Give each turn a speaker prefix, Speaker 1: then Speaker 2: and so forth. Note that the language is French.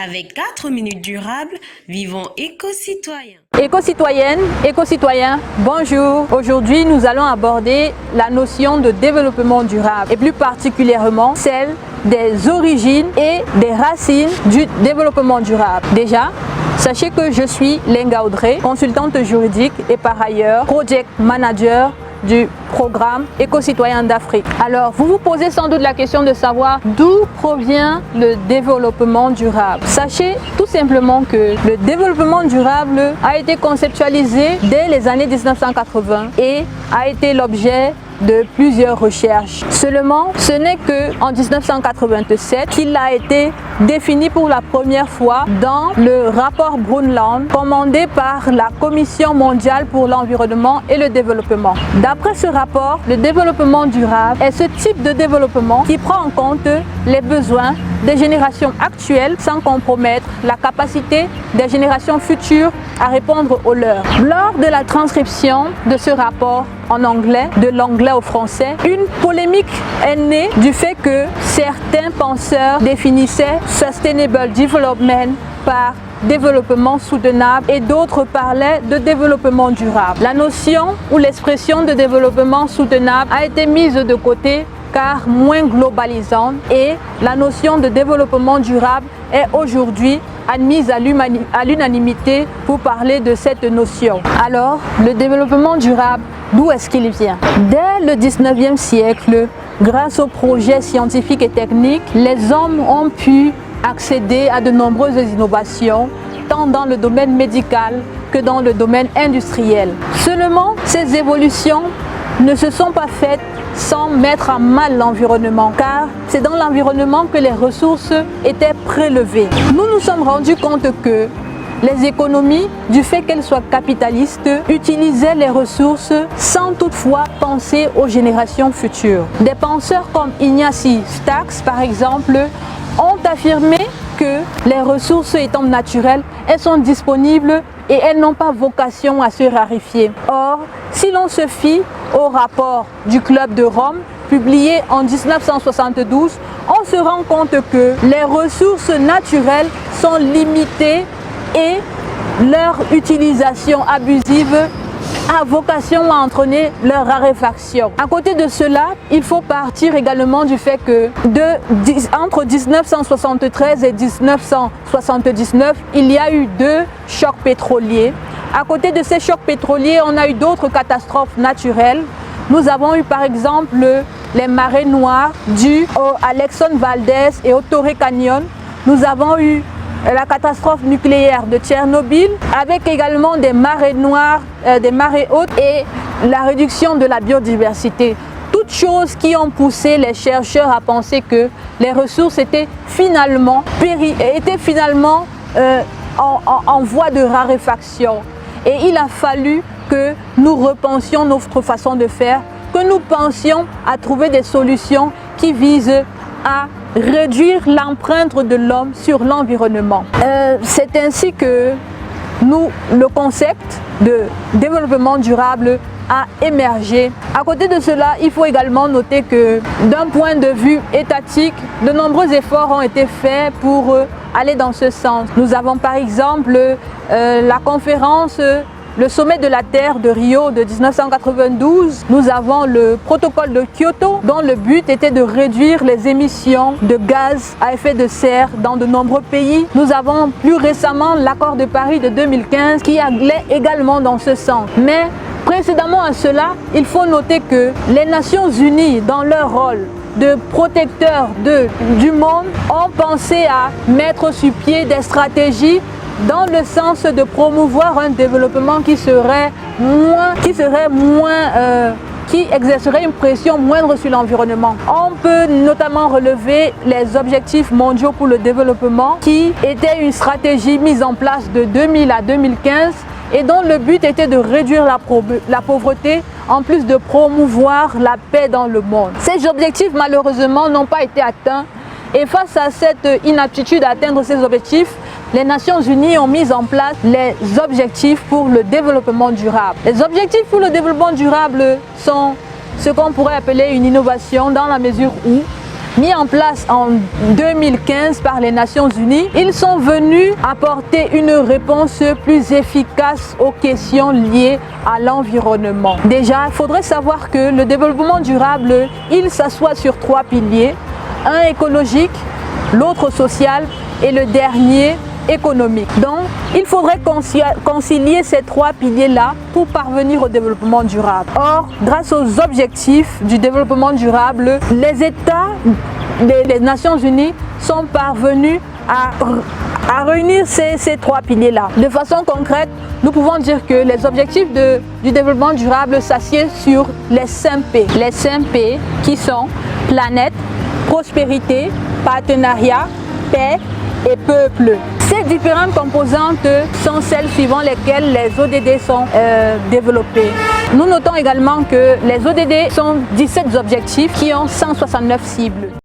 Speaker 1: Avec 4 minutes durables, vivons éco-citoyens.
Speaker 2: Éco-citoyennes, éco-citoyens, bonjour. Aujourd'hui, nous allons aborder la notion de développement durable et plus particulièrement celle des origines et des racines du développement durable. Déjà, sachez que je suis Lenga Audrey, consultante juridique et par ailleurs project manager du programme Éco-citoyen d'Afrique. Alors, vous vous posez sans doute la question de savoir d'où provient le développement durable. Sachez tout simplement que le développement durable a été conceptualisé dès les années 1980 et a été l'objet de plusieurs recherches. Seulement, ce n'est qu'en 1987 qu'il a été défini pour la première fois dans le rapport Brundtland commandé par la Commission mondiale pour l'environnement et le développement. D'après ce rapport, le développement durable est ce type de développement qui prend en compte les besoins des générations actuelles sans compromettre la capacité des générations futures à répondre aux leurs. Lors de la transcription de ce rapport en anglais, de l'anglais au français, une polémique est née du fait que certains penseurs définissaient Sustainable Development par développement soutenable et d'autres parlaient de développement durable. La notion ou l'expression de développement soutenable a été mise de côté car moins globalisante et la notion de développement durable est aujourd'hui admise à l'unanimité pour parler de cette notion. Alors, le développement durable, d'où est-ce qu'il vient? Dès le 19e siècle, grâce aux projets scientifiques et techniques, les hommes ont pu accéder à de nombreuses innovations, tant dans le domaine médical que dans le domaine industriel. Seulement, ces évolutions ne se sont pas faites sans mettre à mal l'environnement, car c'est dans l'environnement que les ressources étaient prélevées. Nous nous sommes rendus compte que les économies, du fait qu'elles soient capitalistes, utilisaient les ressources sans toutefois penser aux générations futures. Des penseurs comme Ignasi Starks, par exemple, ont affirmé que les ressources étant naturelles, elles sont disponibles et elles n'ont pas vocation à se raréfier. Or, si l'on se fie au rapport du Club de Rome, publié en 1972, on se rend compte que les ressources naturelles sont limitées et leur utilisation abusive a vocation à entraîner leur raréfaction. À côté de cela, il faut partir également du fait que entre 1973 et 1979, il y a eu 2 chocs pétroliers. À côté de ces chocs pétroliers, on a eu d'autres catastrophes naturelles. Nous avons eu par exemple les marées noires dues à l'Exxon Valdez et au Torrey Canyon. Nous avons eu la catastrophe nucléaire de Tchernobyl, avec également des marées noires, des marées hautes et la réduction de la biodiversité. Toutes choses qui ont poussé les chercheurs à penser que les ressources étaient finalement en voie de raréfaction. Et il a fallu que nous repensions notre façon de faire, que nous pensions à trouver des solutions qui visent à réduire l'empreinte de l'homme sur l'environnement. C'est ainsi que le concept de développement durable a émergé. À côté de cela, il faut également noter que d'un point de vue étatique, de nombreux efforts ont été faits pour aller dans ce sens. Nous avons par exemple la conférence le sommet de la Terre de Rio de 1992, nous avons le protocole de Kyoto dont le but était de réduire les émissions de gaz à effet de serre dans de nombreux pays. Nous avons plus récemment l'accord de Paris de 2015 qui allait également dans ce sens. Mais précédemment à cela, il faut noter que les Nations Unies, dans leur rôle de protecteurs du monde, ont pensé à mettre sur pied des stratégies dans le sens de promouvoir un développement qui exercerait une pression moindre sur l'environnement. On peut notamment relever les objectifs mondiaux pour le développement qui étaient une stratégie mise en place de 2000 à 2015 et dont le but était de réduire la pauvreté en plus de promouvoir la paix dans le monde. Ces objectifs malheureusement n'ont pas été atteints et face à cette inaptitude à atteindre ces objectifs, les Nations Unies ont mis en place les objectifs pour le développement durable. Les objectifs pour le développement durable sont ce qu'on pourrait appeler une innovation dans la mesure où mis en place en 2015 par les Nations Unies, ils sont venus apporter une réponse plus efficace aux questions liées à l'environnement. Déjà, il faudrait savoir que le développement durable, il s'assoit sur 3 piliers, un écologique, l'autre social et le dernier économique. Donc, il faudrait concilier ces 3 piliers-là pour parvenir au développement durable. Or, grâce aux objectifs du développement durable, les États des Nations Unies sont parvenus à réunir ces 3 piliers-là. De façon concrète, nous pouvons dire que les objectifs du développement durable s'assiedent sur les 5 P. Les 5 P qui sont planète, prospérité, partenariat, paix et peuple. Ces différentes composantes sont celles suivant lesquelles les ODD sont développées. Nous notons également que les ODD sont 17 objectifs qui ont 169 cibles.